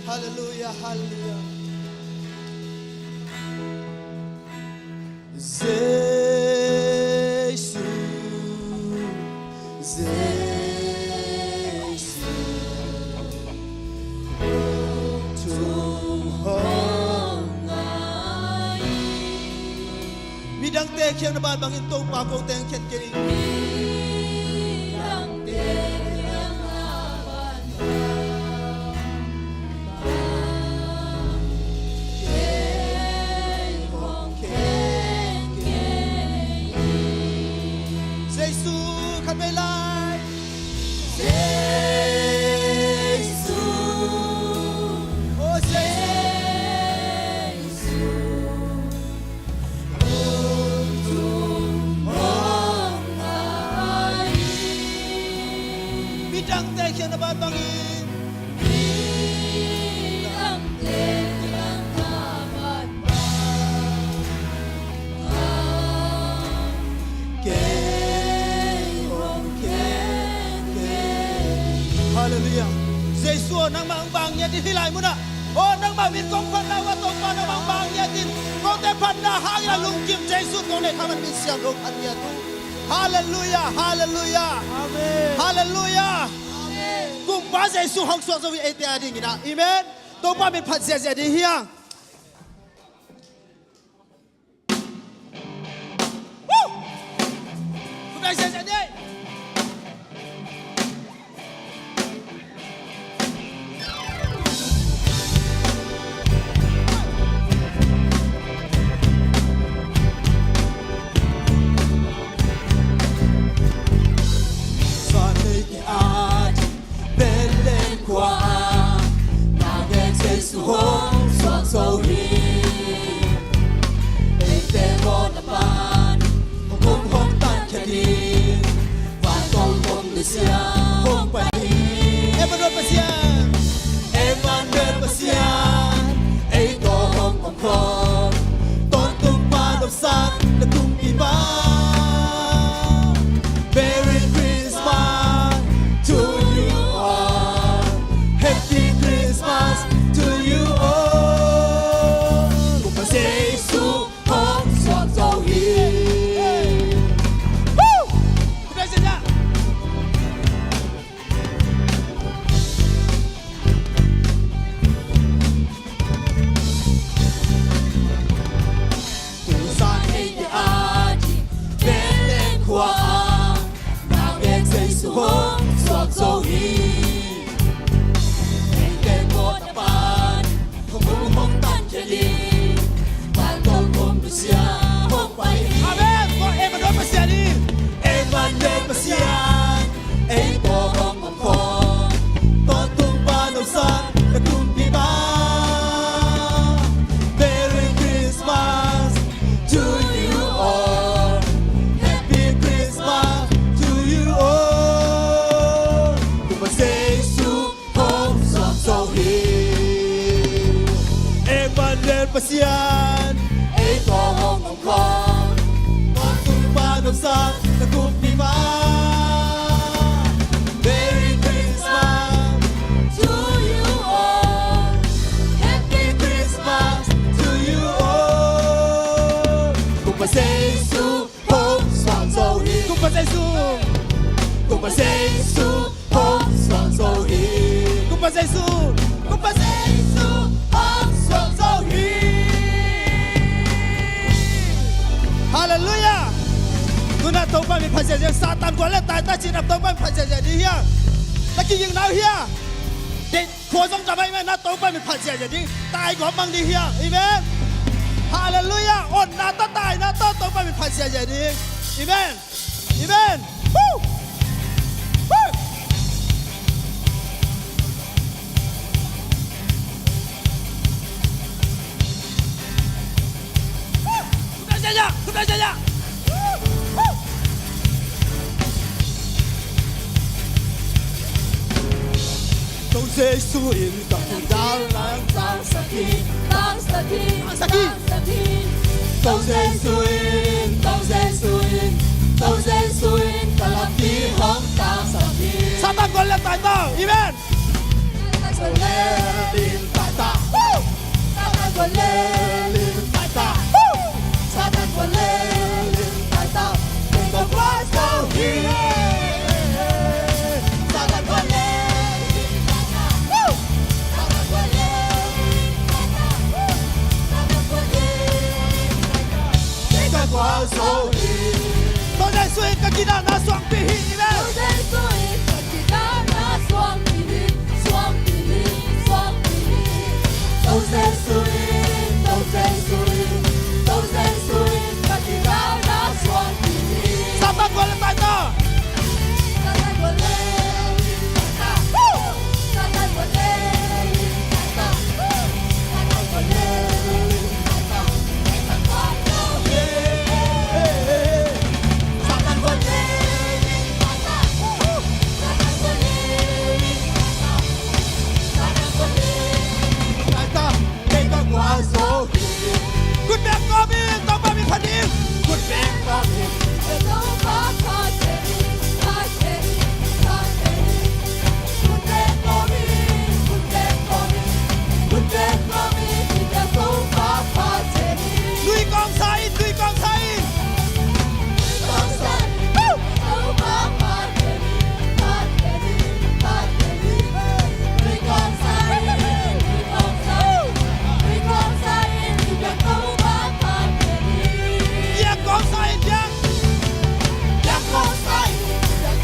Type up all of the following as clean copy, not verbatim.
Hallelujah, hallelujah. Midang te khem na ban bangin tong pa ko teng khet keri Giêsu khát về lại Giêsu oh Giêsu Bidang te khem na ban bangin Bidang te khem na ban Hallelujah. Giêsu nang mang bang nya tin hilai muna. Oh nang mang min kong phan na wa tong pa nang mang bang nya tin. Kong te phan na hang ya lung kim Giêsu kong le thaman min siam rong an ya tu. Hallelujah, hallelujah. Amen. Hallelujah. Amen. Kung pa Giêsu hong so so wi e te ading ina. Amen. Tong pa min phat sia sia di hiang. Woo! Ku dai sia sia di. Pasian, ay tohong mongkong, magtumpad sa nakupipa. Merry Christmas to you all. Happy Christmas to you all. Kung pa Giêsu, hong soạn dầu hi. Kung pa Giêsu, kung pa Giêsu, hong soạn dầu hi. Kung pa Giêsu, kung pa Giêsu, hong soạn dầu hi. Hallelujah. Tuna tong pa mi phase je Satan ko le tai ta chin ap tong pa phase je di hia. Ta ki ying nau hia. De kho jong ta bai ma na tong pa mi phase je di tai ko mang di hia. Amen. Hallelujah. On na ta tai na to tong pa mi phase je di. Amen. Amen. Woo. Woo. Sudah saja. Tông Giêsu in tập trung đau lang tang sakit. Tông Giêsu in kalaki hong tang sakit. Satan ko le tai to. Amen. kita na swang pihi ime. 都在所以看见他那双臂里，双臂里，双臂里，都在所以，都在所以，都在所以看见他那双臂里。 Satan ko lang tayo. 撒旦我嘞，撒旦我嘞，撒旦我嘞，撒旦光头。 Satan ko. 大家呢個我所見。Good man 嗰邊當翻邊快啲。Good man 嗰邊。 Tùy con say, tùy con say. Yeah, con say, yeah. Yeah, con say. Yeah,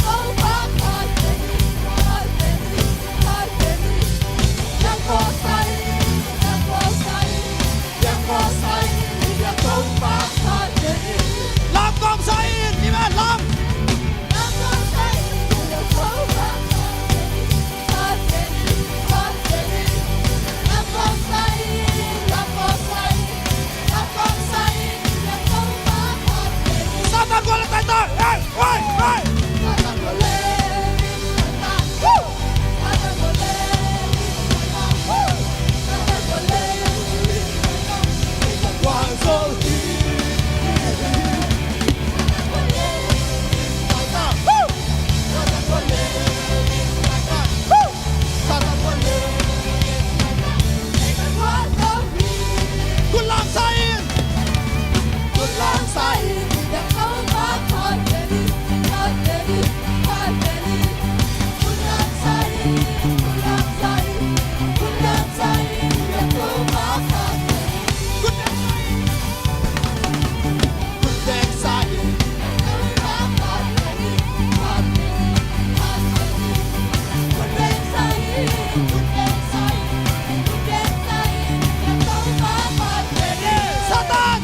con say. Làm con say, đi mà làm. Satan ko lang tayo. Hey, hey, hey. Quang số hi. Good lang say. Good lang say. Good lang say. Good lang say. Satan.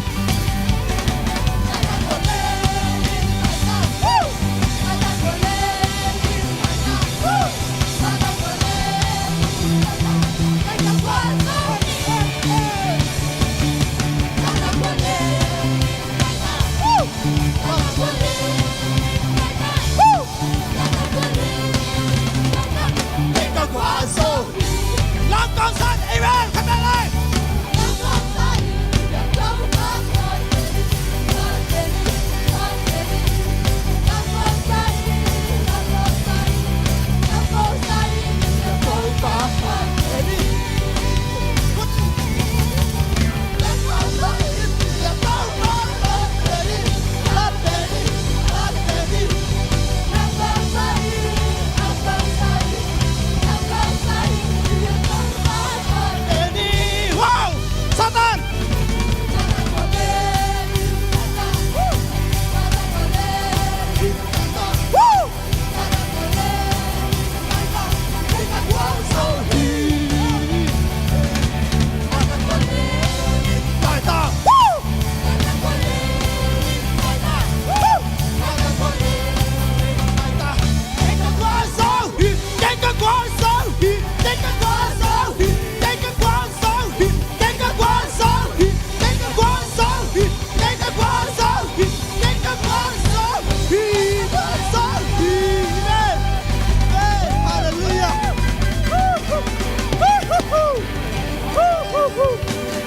Cái quả số. Làm con say. Amen. Come on, lại. Wow. Satan. Woo. Đại ta. Woo.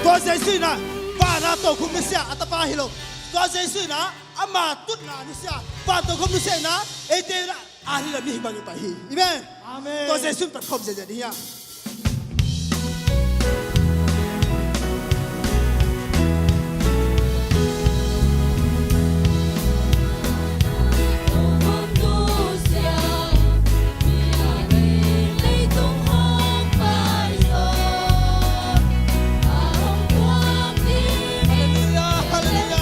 Con giấy suy nà và na tổ khung nước xe at pa hilo. Con giấy suy nà ama tut na nước xe và tổ khung nước xe na ete na ahli la mi bang pa hi. Amen. Amen. Con giấy suy pat khom je đi ya. Hallelujah.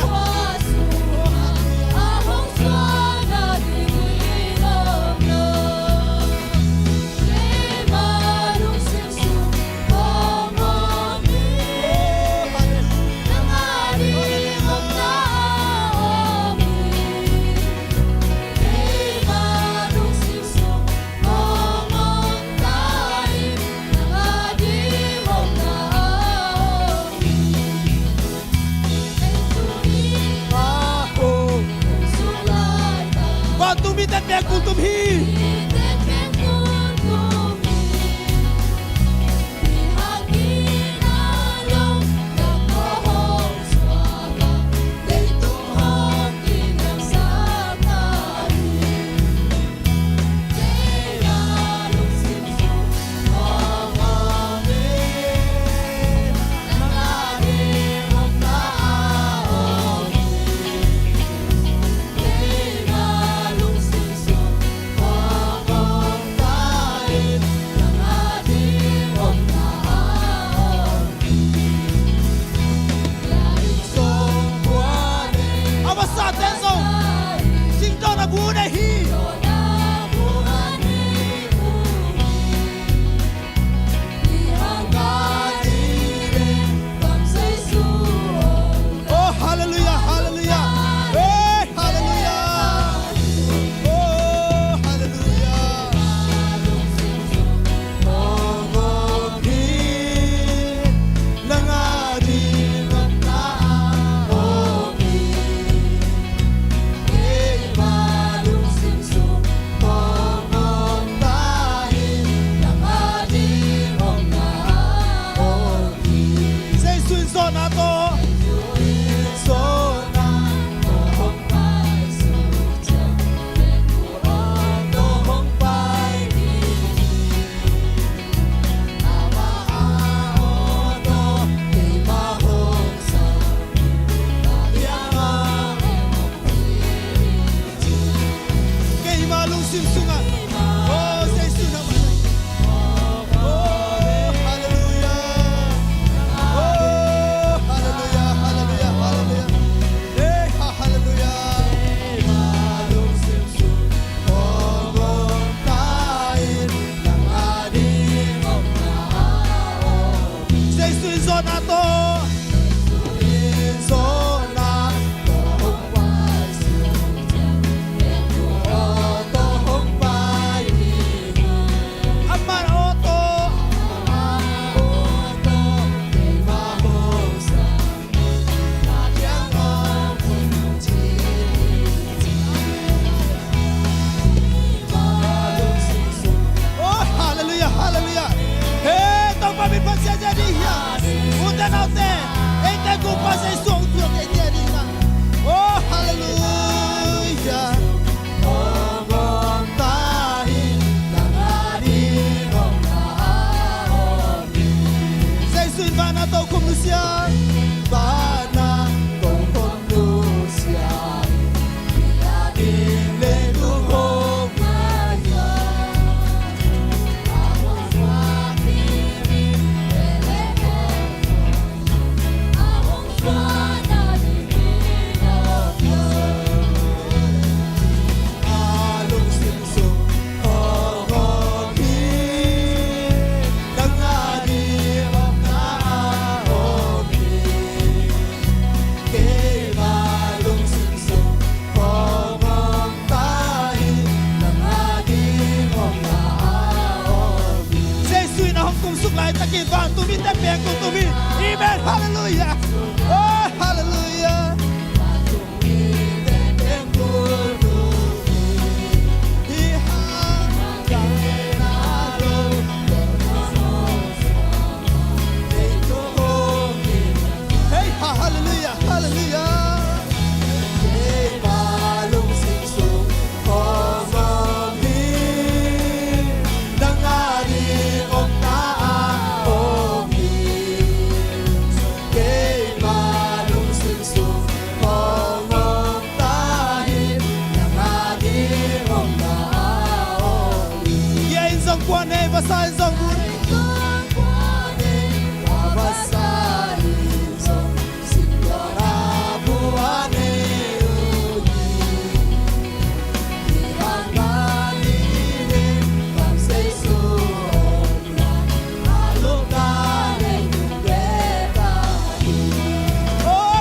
zona to zona to hong pai aman oto oh hallelujah hallelujah hey tong pamit pa siya jadi ya udah naute ente kupa sa isong tuyo kay jadi na oh hallelujah oh tahi tangani mong naon sa isuin ba na to kumusya ba na to kumusya ile tuhong along simsong ogi nangani mong naogi kay malong simsong omong tahi nangani mong naogi say sui na hong kung suklay takin bang tumi tepeng kung tumi amen hallelujah oh hallelujah hey hallelujah hallelujah hey malong simsong omogi nangari om naogi hey malong simsong omong tahi nangari om naogi yeah in song kwan hey basa in song bun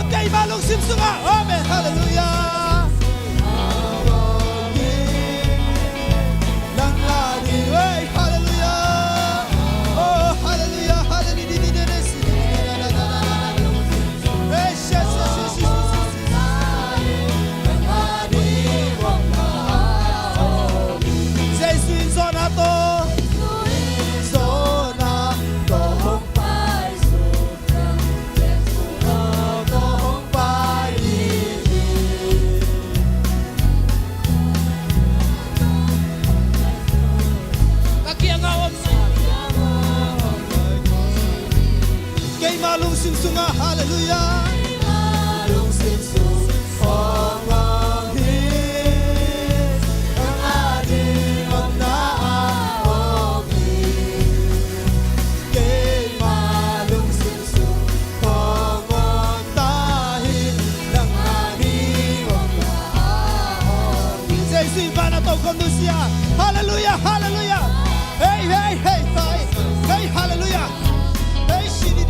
okay malong simsunga amen hallelujah nangari hey hallelujah oh hallelujah hallelujah hey yes say swing zona to hong pai to hong pai kakiangawam kay malong simsunga hallelujah malong simsung omong hit ang ating ang naogi kay malong simsung omong tahi ng ating ang naogi sa isuin ba na to kondusya hallelujah hallelujah hey hey hey hey hey hallelujah hey shidi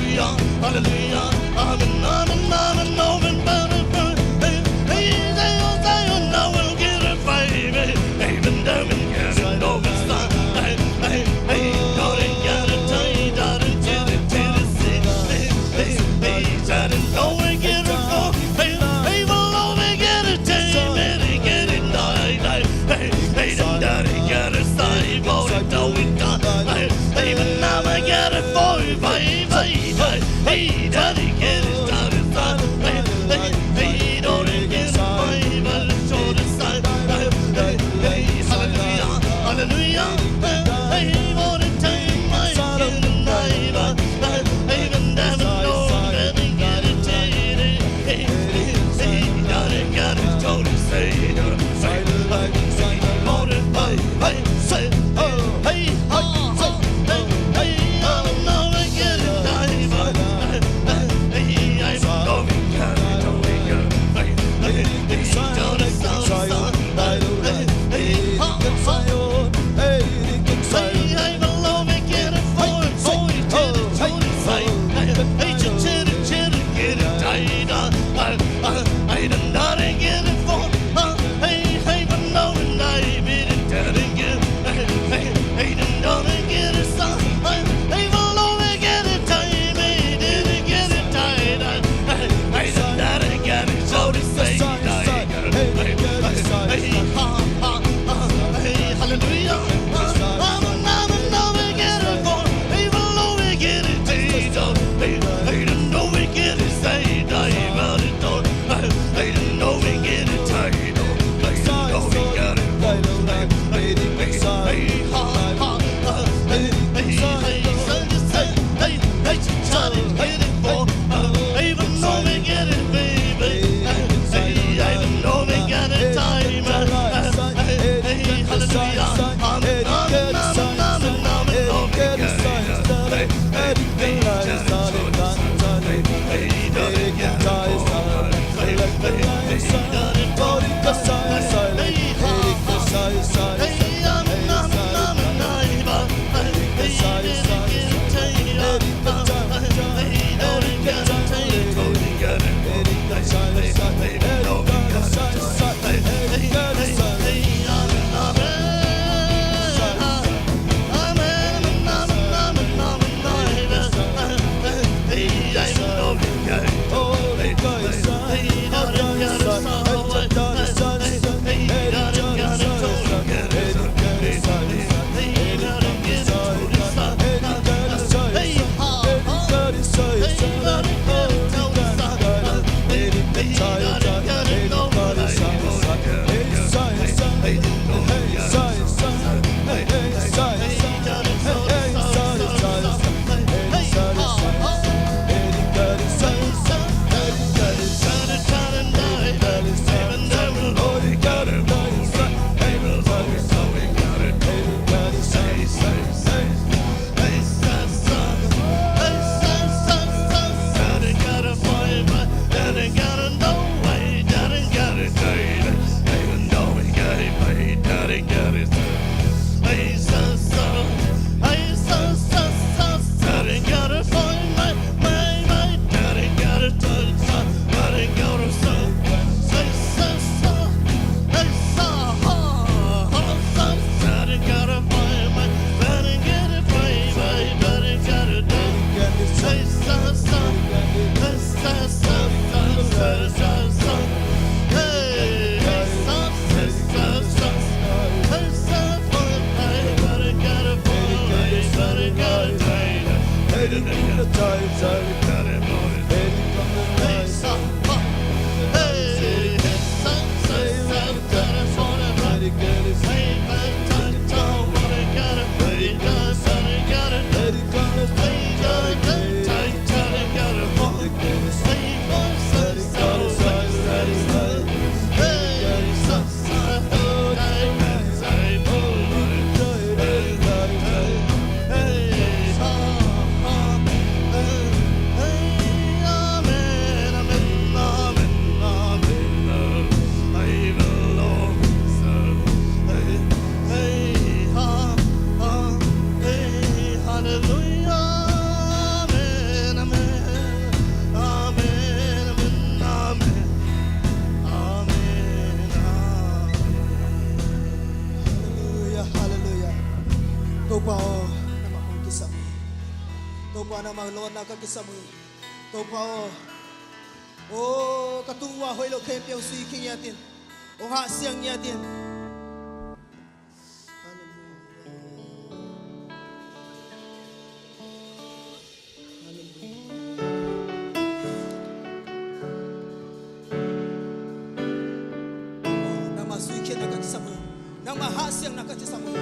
hallelujah, hallelujah, amen, amen, amen, amen, amen. Hey, Zion, Zion, now we'll get it, baby. Amen, amen, get it, no, it's not. Hey, hey, hey, darling, get it, hey, darling, get it, see. Hey, hey, hey, darling, no, we get it, oh. Hey, hey, well, oh, we get it, hey, man, get it, die, die. Hey, hey, daddy, get it, say, go, do it, die. Hey, but now I get it for you, baby. Hey, daddy, get it, daddy, hey, hey, hey, don't get it, baby, show the side. Hey, hey, hallelujah, hallelujah. Hey, hey, what a time, my neighbor. Hey, but never know that they get it, hey, hey, hey, daddy, get it, show the side. Say, more than, hey, say, oh, hey, lo na ka kisamu to pao ô ka tu wa hoi lo khem piao sui king ya tin ong ha siang ya tin nang ma sui king na ka kisamu nang ma ha siang na ka kisamu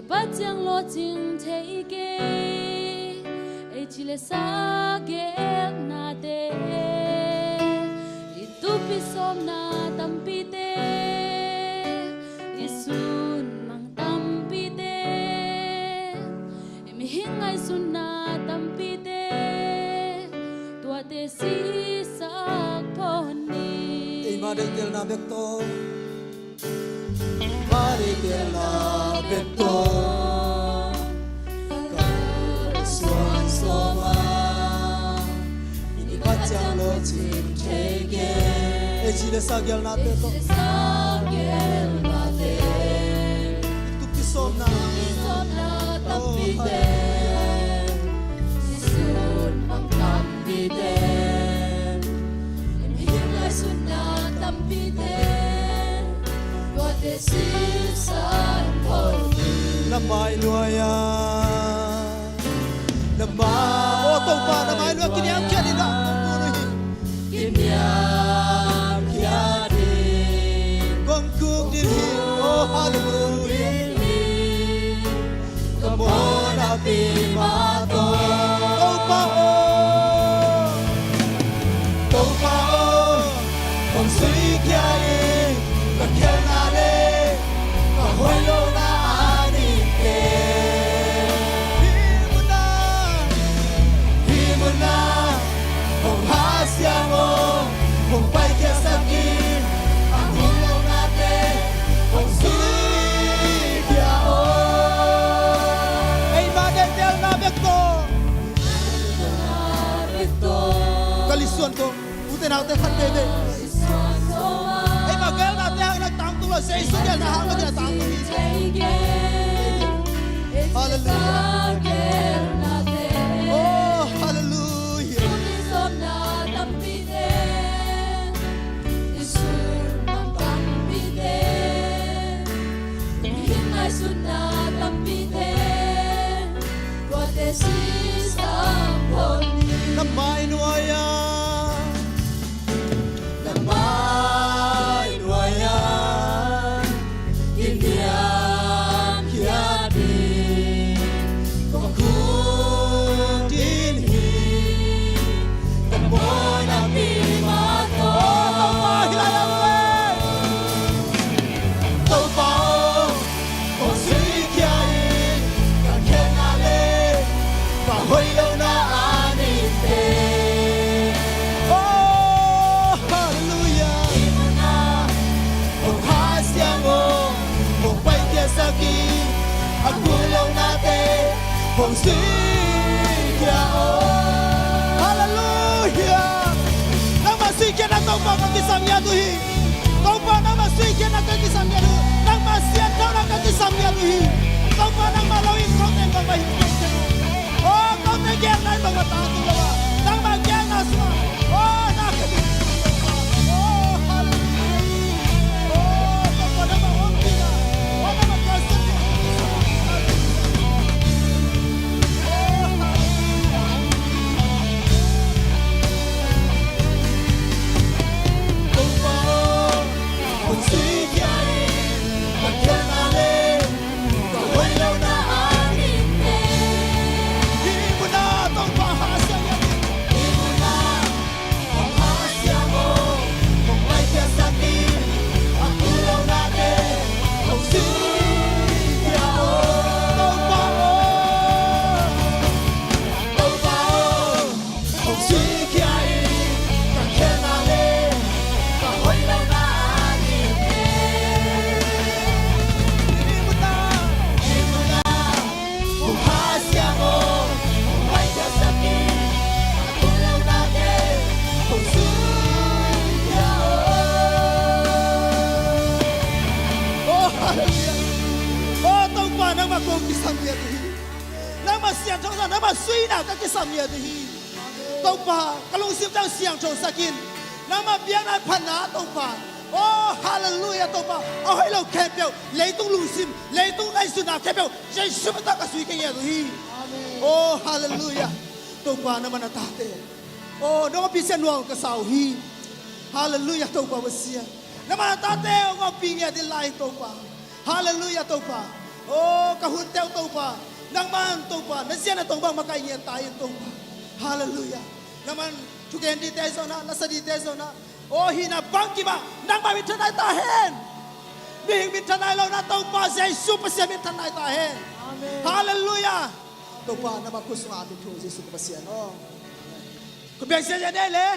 bắt chẳng lo chinh thấy kê ấy chỉ là xa ghé na tê itu pisom na tampi tê isun mang tampi tê em hingai sun na tampi tê tua tê si sak poni imade tel na bekto mari tel na bekto suan soma ini pachang lo chim chege e chile sagyal na te to tu pisom na tampite isun mang tampite em hingai sun na tampite tua te si sak poni namai loya namai o to pa namai lo kiniam kya ni da no hi kiniam kya di gong kuk di oh hallelujah kamon api mato to pa o kong sui kya ye ka kya na le ka hoi lo na ani ke himuna kong hasya mo kong pai kya sakin ang hulong natin kong sui kya o ay magatel na bekto kalisuan ko uten ako te khatte be ay magatel na te hang nagtang tulo sa iso yan na hang nagtang tulo hallelujah oh hallelujah namai nuaya namai nuaya indiam kiadi kong kung din hi kamon api mato hilayang we to pa kong sui kiai kan khen ale pa hoi lo na ani te oh hallelujah kong hasya mo kong pai kya saki ang gulong natin kong sui kya o hallelujah nang masui kya na tong pa kong kisam ya tuhi tong pa nang masui kya na kong kisam ya tuhi nang masyan daw na kong kisam ya tuhi tong pa nang malawin kong ten kong mahim kong ten oh kong ten kya na ibang matang lawa nang magyan na suma oh nakabit oh hallelujah oh tong pa nang mawang pina oh nang magkasan niya tong pa kung sui kya magyan ale kung hoi lo na anin te samia tu hi nama siang chong sa nama sui na ka ki samia tu hi to pa kalung sim tang siang chong sakin nama biang na phana to pa oh hallelujah to pa oh hai lo khe pyo le tung lu sim le tung nai su na khe pyo jai su ta ka sui ke ya tu hi oh hallelujah to pa nama na ta te oh no pi se nuang ka sau hi hallelujah to pa wasia nama ta te ngo pi nge di lai to pa hallelujah to pa oh ka hun teo to pa nang man to pa na sia na to bang makai nge tai to pa hallelujah naman chuken di te zona na sa di te zona oh hina bang ki ba nang ba mit tanai ta hen bing mit tanai lo na to pa sai super se mit tanai ta hen hallelujah to pa na ba kusma du tu jesu pa sia no ko biang sia ya de le